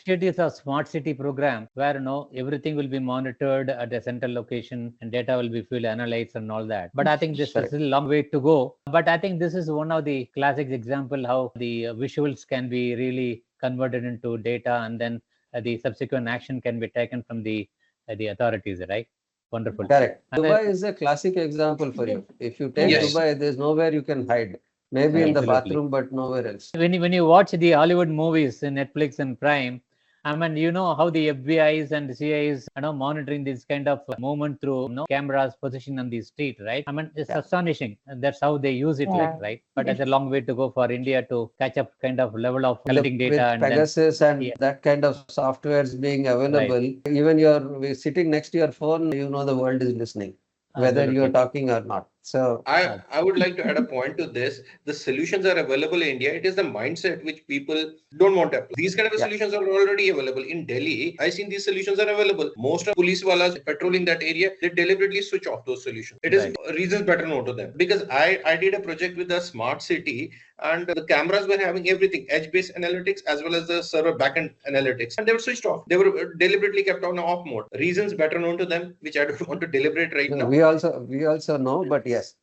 initiatives of smart city program where everything will be monitored at a central location and data will be fully analyzed and all that. But I think this is Correct. a long way to go. But I think this is one of the classic example how the visuals can be really converted into data, and then the subsequent action can be taken from the authorities, right? Wonderful. Correct. And Dubai is a classic example for you. If you take Yes. Dubai, there's nowhere you can hide. Maybe in the absolutely. bathroom, but nowhere else. When you watch the Hollywood movies in Netflix and Prime, I mean, you know how the FBI's and CIA's monitoring this kind of movement through cameras positioned on the street, right? I mean, it's Yeah. astonishing. And that's how they use it, like, right? But it's a long way to go for India to catch up kind of level of collecting data, With and then Pegasus and yeah, that kind of softwares being right, available, even you're sitting next to your phone, the world is listening, whether you're absolutely. talking or not. So, I would like to add a point to this. The solutions are available in India. It is the mindset which people don't want to apply. These kind of yeah, solutions are already available. In Delhi, I seen these solutions are available. Most of police walas patrolling that area, they deliberately switch off those solutions. It is Right. reasons better known to them. Because I did a project with a smart city, and the cameras were having everything, edge-based analytics as well as the server backend analytics. And they were switched off. They were deliberately kept on off mode. Reasons better known to them, which I don't want to deliberate right now. we also know, but yes.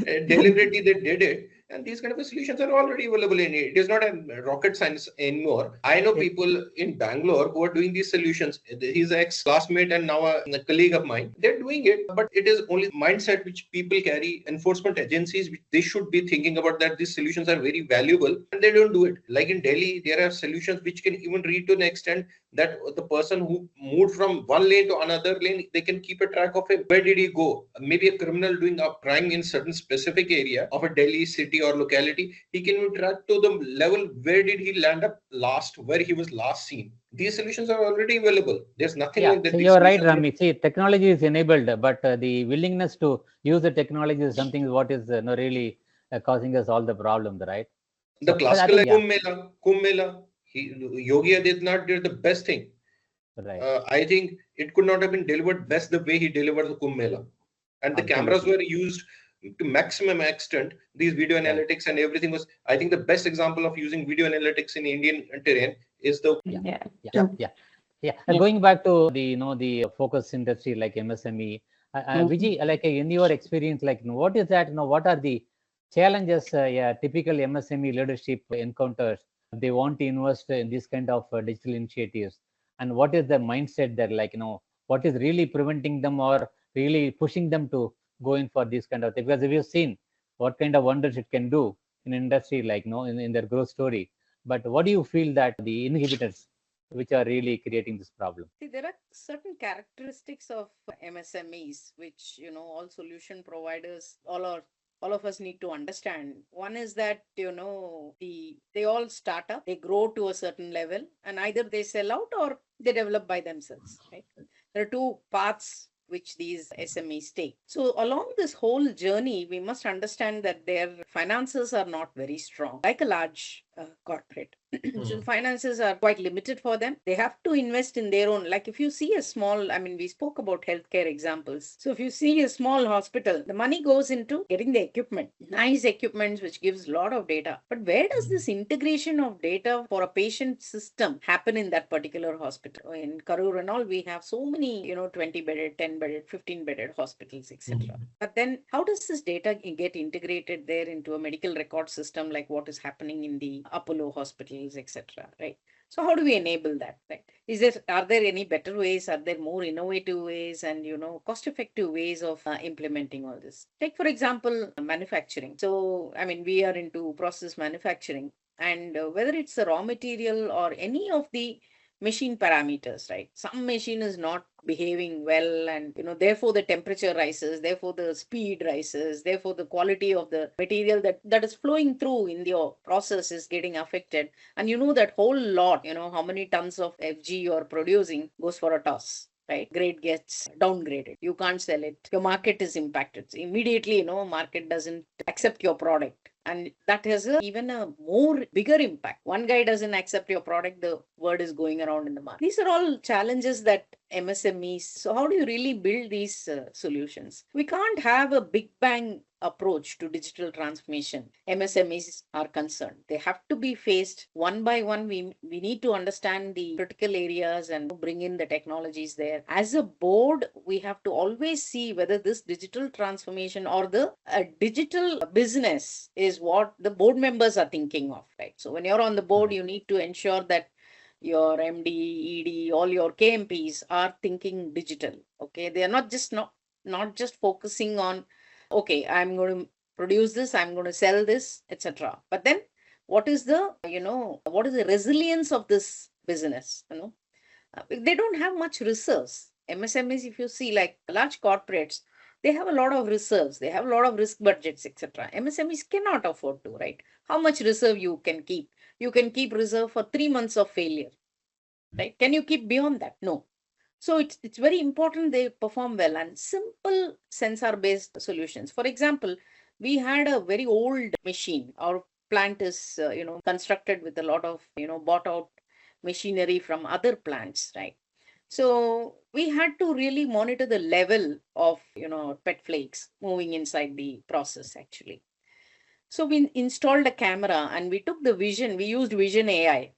Deliberately they did it, and these kind of solutions are already available in it. It is not a rocket science anymore. I know people in Bangalore who are doing these solutions. He's an ex-classmate and now a colleague of mine. They're doing it, but it is only mindset which people carry. Enforcement agencies, they should be thinking about that these solutions are very valuable, and they don't do it. Like in Delhi, there are solutions which can even reach to an extent that the person who moved from one lane to another lane, they can keep a track of him. Where did he go? Maybe a criminal doing a crime in certain specific area of a Delhi city or locality, he can track to the level where did he land up last, where he was last seen. These solutions are already available. There's nothing Yeah, like that. so These you're right, solutions Rami. See, technology is enabled, but the willingness to use the technology is something what is really causing us all the problems, right? the So I classical think, like yeah, Kumbh Mela, Yogi Adityanath did the best thing. right, I think it could not have been delivered best the way he delivered the Kumbh Mela. And the cameras absolutely, were used to maximum extent. These video right. analytics and everything was, I think, the best example of using video analytics in Indian terrain is the Yeah, Yeah. yeah, Yeah. yeah, yeah. Yeah. Going back to the focus industry like MSME, Vijay, like in your experience, like what is that? What are the challenges? Yeah, typical MSME leadership encounters. They want to invest in this kind of digital initiatives, and what is the mindset that, like, what is really preventing them or really pushing them to go in for this kind of thing? Because we've seen what kind of wonders it can do in industry, like in their growth story. But what do you feel that the inhibitors which are really creating this problem? See, there are certain characteristics of MSMEs which all solution providers, all of us need to understand. One is that they all start up, they grow to a certain level, and either they sell out or they develop by themselves. Right? There are two paths which these SMEs take. So along this whole journey, we must understand that their finances are not very strong, like a large corporate. So finances are quite limited for them. They have to invest in their own. Like if you see a small, I mean, we spoke about healthcare examples. So if you see a small hospital, the money goes into getting the equipment, nice equipment, which gives a lot of data. But where does this integration of data for a patient system happen in that particular hospital? In Karur and all, we have so many, 20 bedded, 10 bedded, 15 bedded hospitals, etc. But then how does this data get integrated there into a medical record system, like what is happening in the Apollo hospitals, etc. Right? So how do we enable that? Right? Are there any better ways? Are there more innovative ways and cost-effective ways of implementing all this? Take for example manufacturing. So I mean we are into process manufacturing, and whether it's the raw material or any of the machine parameters, right? Some machine is not behaving well, and therefore the temperature rises, therefore the speed rises, therefore the quality of the material that is flowing through in your process is getting affected. And that whole lot, how many tons of FG you're producing goes for a toss. Right, grade gets downgraded, you can't sell it, your market is impacted. So immediately market doesn't accept your product, and that has even a more bigger impact. One guy doesn't accept your product, the word is going around in the market. These are all challenges that MSMEs. So how do you really build these solutions? We can't have a big bang approach to digital transformation. MSMEs are concerned. They have to be faced one by one. We need to understand the critical areas and bring in the technologies there. As a board, we have to always see whether this digital transformation or the digital business is what the board members are thinking of, right? So when you're on the board, you need to ensure that your MD, ED, all your KMPs are thinking digital. Okay, they are not just focusing on, okay, I'm going to produce this, I'm going to sell this, etc. But then, what is the resilience of this business? They don't have much reserves. MSMEs, if you see, like large corporates, they have a lot of reserves. They have a lot of risk budgets, etc. MSMEs cannot afford to, right? How much reserve you can keep? You can keep reserve for 3 months of failure, right? Can you keep beyond that? No. So it's very important they perform well, and simple sensor based solutions. For example, we had a very old machine. Our plant is constructed with a lot of bought out machinery from other plants, right? So we had to really monitor the level of pet flakes moving inside the process actually. So we installed a camera and we took the vision. We used vision AI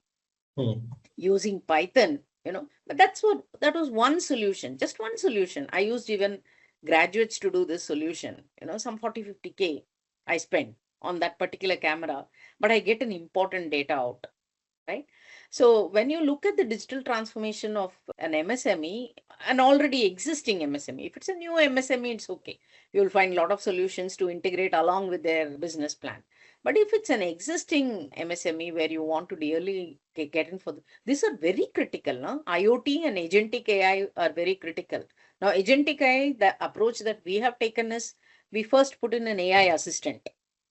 using Python, but that was one solution, just one solution. I used even graduates to do this solution, some 40-50K I spent on that particular camera, but I get an important data out, right? So when you look at the digital transformation of an MSME, an already existing MSME, if it's a new MSME, it's okay. You'll find a lot of solutions to integrate along with their business plan. But if it's an existing MSME where you want to really get in for these are very critical. No? IoT and agentic AI are very critical. Now, agentic AI, the approach that we have taken is we first put in an AI assistant,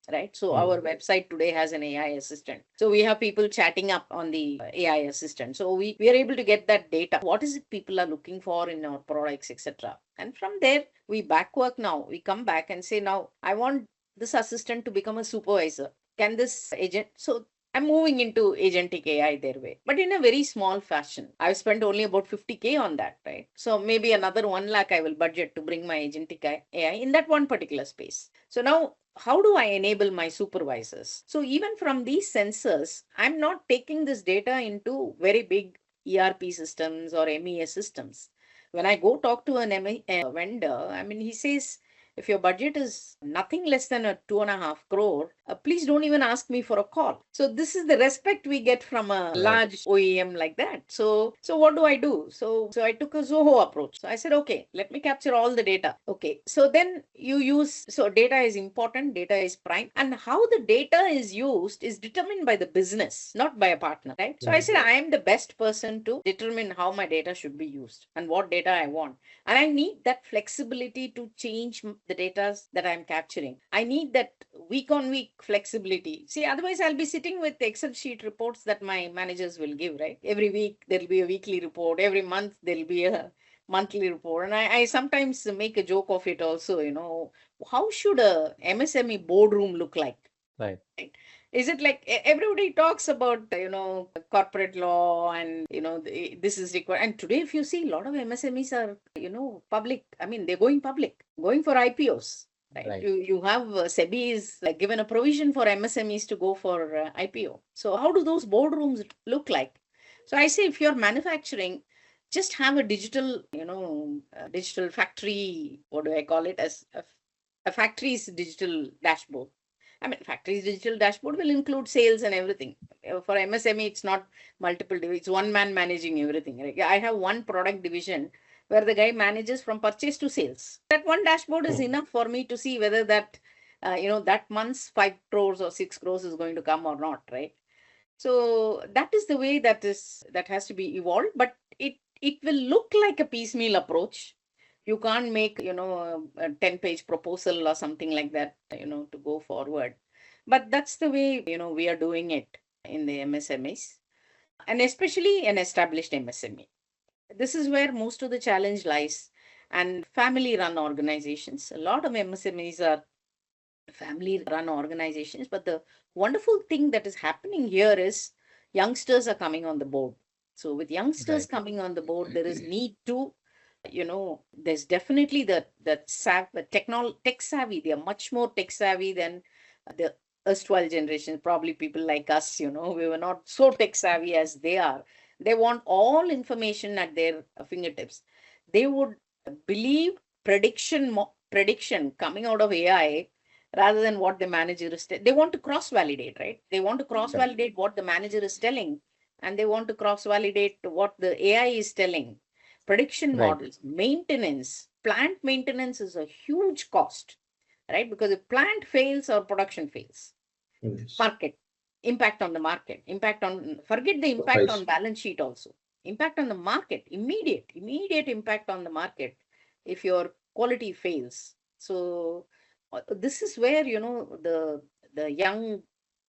right? So our website today has an AI assistant. So we have people chatting up on the AI assistant. So we are able to get that data. What is it people are looking for in our products, etc. And from there, we backwork now. We come back and say, now I want this assistant to become a supervisor. Can this agent? So I'm moving into agentic AI their way, but in a very small fashion. I've spent only about 50K on that, right? So maybe another 1 lakh I will budget to bring my agentic AI in that one particular space. So now, how do I enable my supervisors? So even from these sensors, I'm not taking this data into very big ERP systems or MES systems. When I go talk to a vendor, I mean, he says, if your budget is nothing less than a 2.5 crore, please don't even ask me for a call. So this is the respect we get from a large OEM like that. So what do I do? So I took a Zoho approach. So I said, okay, let me capture all the data. Okay. So then so data is important, data is prime, and how the data is used is determined by the business, not by a partner, right? So I said, I am the best person to determine how my data should be used and what data I want. And I need that flexibility to change the data that I'm capturing. I need that week on week flexibility. See, otherwise I'll be sitting with Excel sheet reports that my managers will give, right? Every week there'll be a weekly report. Every month there'll be a monthly report. And I sometimes make a joke of it also, how should a MSME boardroom look like? Right. Is it like everybody talks about, corporate law and, this is required. And today, if you see, a lot of MSMEs are, public. I mean, they're going public, going for IPOs. Right. You have SEBI is given a provision for MSMEs to go for IPO. So how do those boardrooms look like? So I say, if you're manufacturing, just have a digital, digital factory. What do I call it? As a factory's digital dashboard. I mean, factory's digital dashboard will include sales and everything. For MSME, it's not multiple, it's one man managing everything. Right? I have one product division where the guy manages from purchase to sales. That one dashboard is enough for me to see whether that, that month's 5 crores or 6 crores is going to come or not, right? So that is the way that has to be evolved, but it will look like a piecemeal approach. You can't make, a 10-page proposal or something like that, to go forward. But that's the way, we are doing it in the MSMEs, and especially an established MSME. This is where most of the challenge lies. And family-run organizations, a lot of MSMEs are family-run organizations. But the wonderful thing that is happening here is youngsters are coming on the board. So with youngsters Right. coming on the board, there is need to, there's definitely the tech savvy. They are much more tech savvy than the erstwhile generation. Probably people like us, we were not so tech savvy as they are. They want all information at their fingertips. They would believe prediction coming out of AI rather than what the manager is. They want to cross validate, right? They want to cross validate what the manager is telling, and they want to cross validate what the AI is telling. Prediction Right. models, maintenance, plant maintenance is a huge cost, right? Because if plant fails or production fails, Yes. market, impact on the market, forget the impact on balance sheet also. Impact on the market, immediate impact on the market if your quality fails. So this is where, the young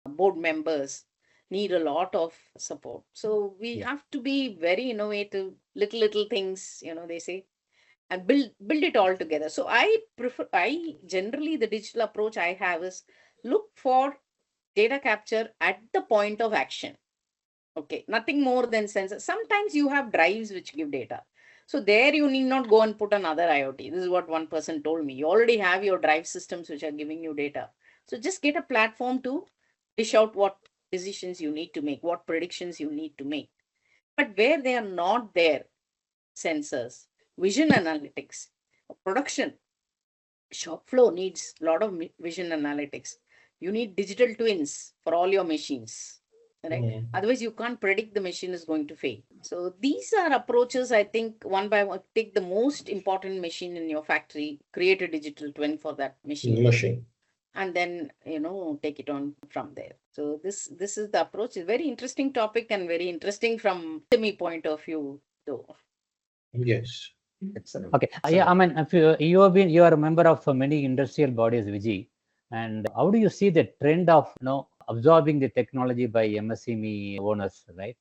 board members need a lot of support. So we Yeah. have to be very innovative, little things, they say, and build it all together. So I generally, the digital approach I have is look for data capture at the point of action. Okay, nothing more than sensor. Sometimes you have drives which give data. So there you need not go and put another IoT. This is what one person told me. You already have your drive systems which are giving you data. So just get a platform to dish out what decisions you need to make, what predictions you need to make. But where they are not there, sensors, vision analytics, production, shop floor needs a lot of vision analytics. You need digital twins for all your machines, right? Otherwise, you can't predict the machine is going to fail. So these are approaches, I think, one by one. Take the most important machine in your factory, create a digital twin for that machine, and then take it on from there. So this is the approach. It's a very interesting topic and very interesting from SME point of view, though. Yes. Excellent. Okay. Yeah, I mean, if you are a member of many industrial bodies, Vijay, and how do you see the trend of absorbing the technology by MSME owners, right?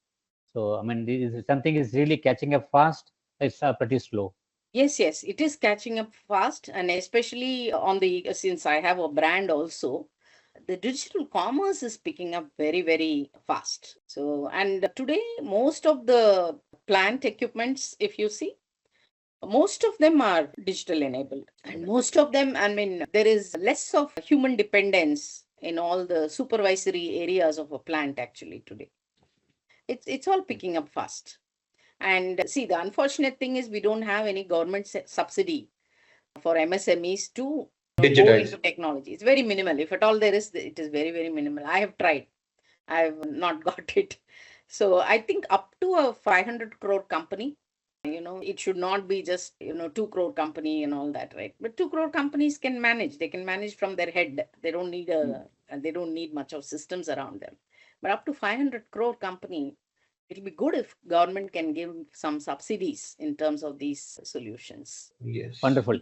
So, I mean, this is something is really catching up fast. It's pretty slow. Yes, it is catching up fast, and especially since I have a brand also, the digital commerce is picking up very, very fast. So, and today, most of the plant equipments, if you see, most of them are digital enabled, and most of them, I mean, there is less of human dependence in all the supervisory areas of a plant actually today. It's all picking up fast. And see, the unfortunate thing is we don't have any government subsidy for MSMEs to go into technology. It's very minimal. If at all there is, it is very, very minimal. I have tried. I have not got it. So I think up to a 500 crore company, it should not be just, 2 crore company and all that, right? But 2 crore companies can manage. They can manage from their head. They don't need much of systems around them. But up to 500 crore company, it'll be good if government can give some subsidies in terms of these solutions. Yes. Wonderful.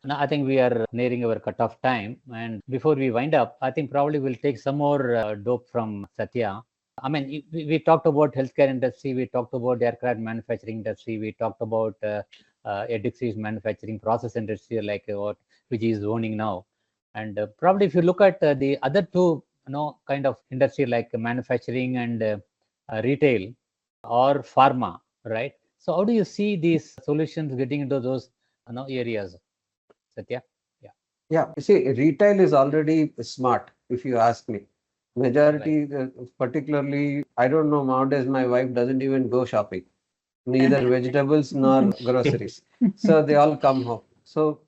Now, I think we are nearing our cutoff time. And before we wind up, I think probably we'll take some more dope from Satya. I mean, we talked about healthcare industry, we talked about aircraft manufacturing industry, we talked about adhesives manufacturing process industry, like what which is owning now. And probably if you look at the other two, kind of industry like manufacturing and retail or pharma, right? So how do you see these solutions getting into those areas, Satya? Yeah, you see, retail is already smart, if you ask me. Majority, particularly, I don't know, nowadays my wife doesn't even go shopping, neither vegetables nor groceries. So they all come home. So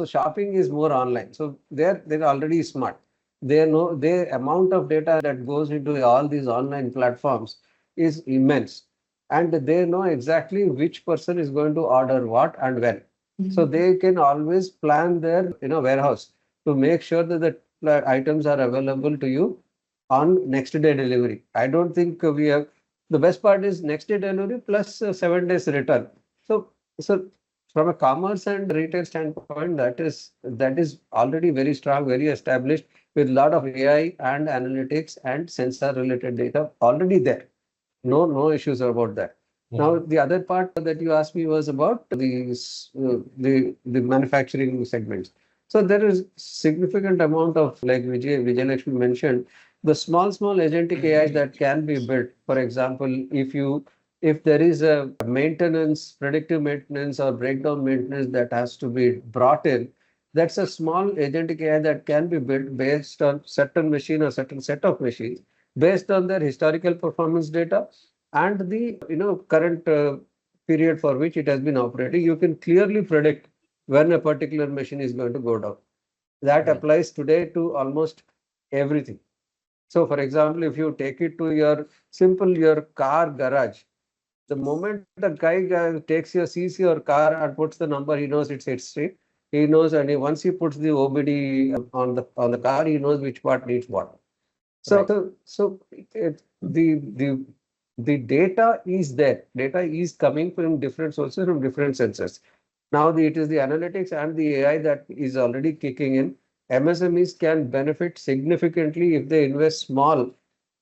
shopping is more online. So they're already smart. They know the amount of data that goes into all these online platforms is immense, and they know exactly which person is going to order what and when. So they can always plan their warehouse to make sure that the items are available to you on next day delivery. I don't think we have. The best part is next day delivery plus 7 days return. So from a commerce and retail standpoint, that is already very strong, very established, with a lot of AI and analytics and sensor related data already there. No issues about that. Now, the other part that you asked me was about the manufacturing segments. So there is significant amount of, like Vijay Lakshmi mentioned, the small agentic AIs that can be built. For example, if there is a maintenance, predictive maintenance or breakdown maintenance that has to be brought in, that's a small agentic AI that can be built based on certain machine or certain set of machines, based on their historical performance data and the current period for which it has been operating. You can clearly predict when a particular machine is going to go down. That Right. applies today to almost everything. So, for example, if you take it to your car garage, the moment the guy takes sees your car and puts the number, he knows it's history. He knows, and once he puts the OBD on the car, he knows which part needs what. So, Right. the data is there. Data is coming from different sources, from different sensors. Now it is the analytics and the AI that is already kicking in. MSMEs can benefit significantly if they invest small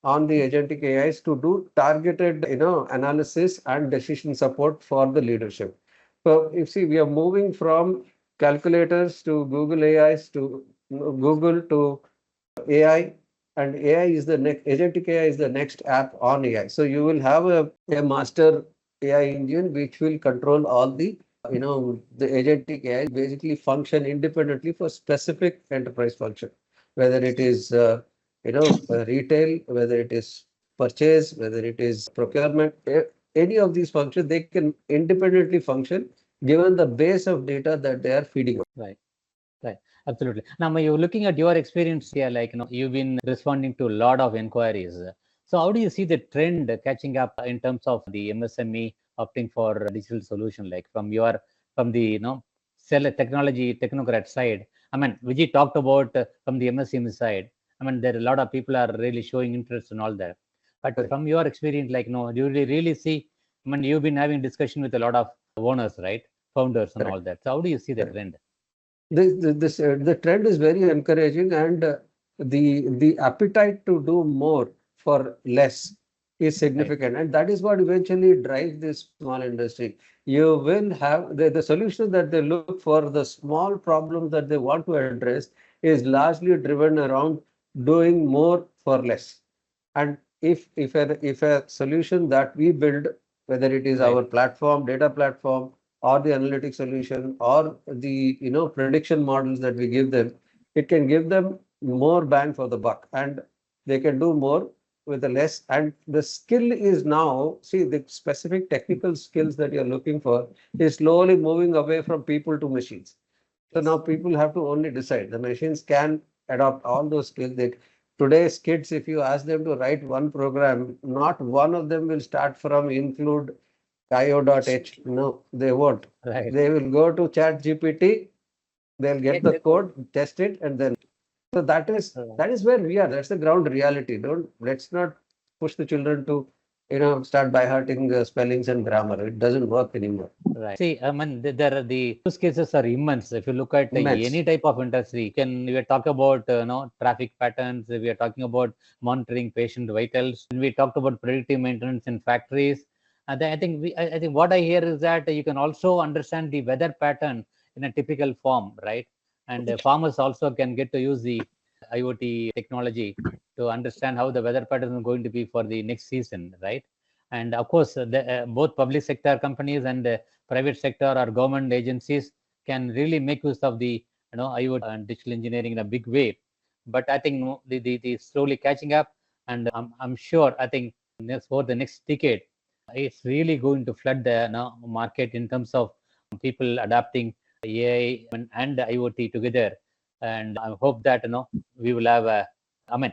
on the agentic AIs to do targeted, analysis and decision support for the leadership. So if see, we are moving from calculators to Google AIs to Google to AI, and AI is the next, agentic AI is the next app on AI. So you will have a master AI engine which will control all the agentic AI basically function independently for specific enterprise function, whether it is retail, whether it is purchase, whether it is procurement, any of these functions, they can independently function given the base of data that they are feeding on. Right. Right. Absolutely. Now, you're looking at your experience here, like, you've been responding to a lot of inquiries. So how do you see the trend catching up in terms of the MSME opting for a digital solution, like from the, seller technology technocrat side? I mean, Vijay talked about from the MSME side. I mean, there are a lot of people are really showing interest and all that. But Right. from your experience, like, do you really see, I mean, you've been having discussion with a lot of owners, right? Founders and all Correct. that. So how do you see the Correct. trend? The trend is very encouraging, and the appetite to do more for less is Right. significant, and that is what eventually drives this small industry. You will have the solution that they look for, the small problems that they want to address is largely driven around doing more for less. And if a solution that we build, whether it is Right. our platform, data platform, or the analytic solution, or the prediction models that we give them, it can give them more bang for the buck, and they can do more with the less. And the skill is now, see, the specific technical skills that you're looking for is slowly moving away from people to machines. So now Yes. people have to only decide. The machines can adopt all those skills. Today's kids, if you ask them to write one program, not one of them will start from include io.h. No, they won't. Right. They will go to Chat GPT, they'll get Get the the code. code, test it, and then. So that is Right. that is where we are. That's the ground reality. Let's not push the children to start by hearting spellings and grammar. It doesn't work anymore. Right. See, I mean, there are the use cases are immense. If you look at any Immense. type of industry, we are talking about traffic patterns. We are talking about monitoring patient vitals. We talked about predictive maintenance in factories. And then I think what I hear is that you can also understand the weather pattern in a typical form, right? And farmers also can get to use the IoT technology to understand how the weather pattern is going to be for the next season, right? And of course, both public sector companies and private sector or government agencies can really make use of the IoT and digital engineering in a big way. But I think the slowly catching up, and I'm sure I think for the next decade, it's really going to flood the market in terms of people adapting AI and IoT together. And I hope that we will have I mean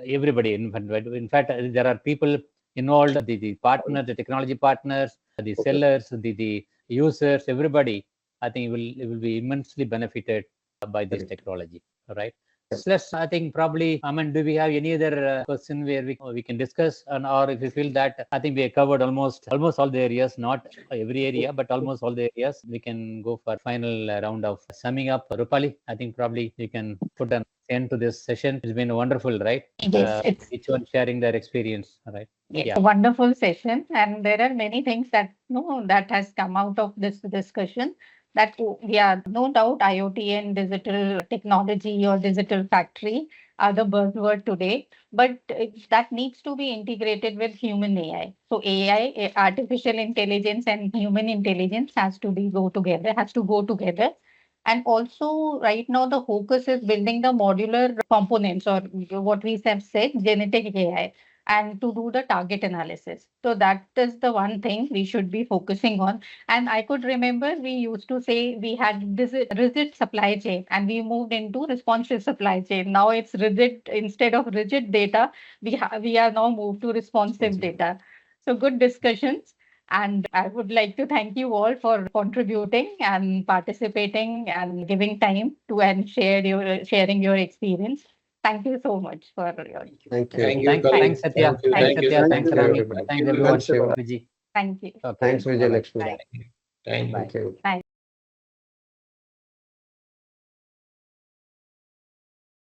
everybody in fact there are people involved, the partner, the technology partners, the sellers, the users, everybody. I think it will be immensely benefited by this Correct. technology. All right. So let's, I think probably, I mean, do we have any other question where we can discuss, and or if you feel that I think we have covered almost all the areas, not every area, but almost all the areas, we can go for final round of summing up. Rupali, I think probably we can put an end to this session. It's been wonderful, right? Yes, it's Each one sharing their experience. All right. yes, Yeah. a wonderful session, and there are many things that that has come out of this discussion. That yeah, no doubt, IoT and digital technology or digital factory are the buzzword today, but that needs to be integrated with human AI. So AI, artificial intelligence and human intelligence has to go together. And also right now the focus is building the modular components, or what we have said, genetic AI, and to do the target analysis. So that is the one thing we should be focusing on. And I could remember we used to say we had this rigid supply chain and we moved into responsive supply chain. Now it's rigid, instead of rigid data, we are now moved to responsive data. So good discussions. And I would like to thank you all for contributing and participating and giving time to and sharing your experience. Thank you so much for your. Thank you. Thank you, Thanks, colleagues. thanks, Satya. Thank you. Thanks, Thank you. Satya. Thank Thanks, you, Raveen. everybody. Thanks, Thank you. everyone. Shiva. Vijay. Thank you. Okay. Thanks, Bye-bye. Vijay Lakshmi. Thank you. Thank you. Thank you. Thank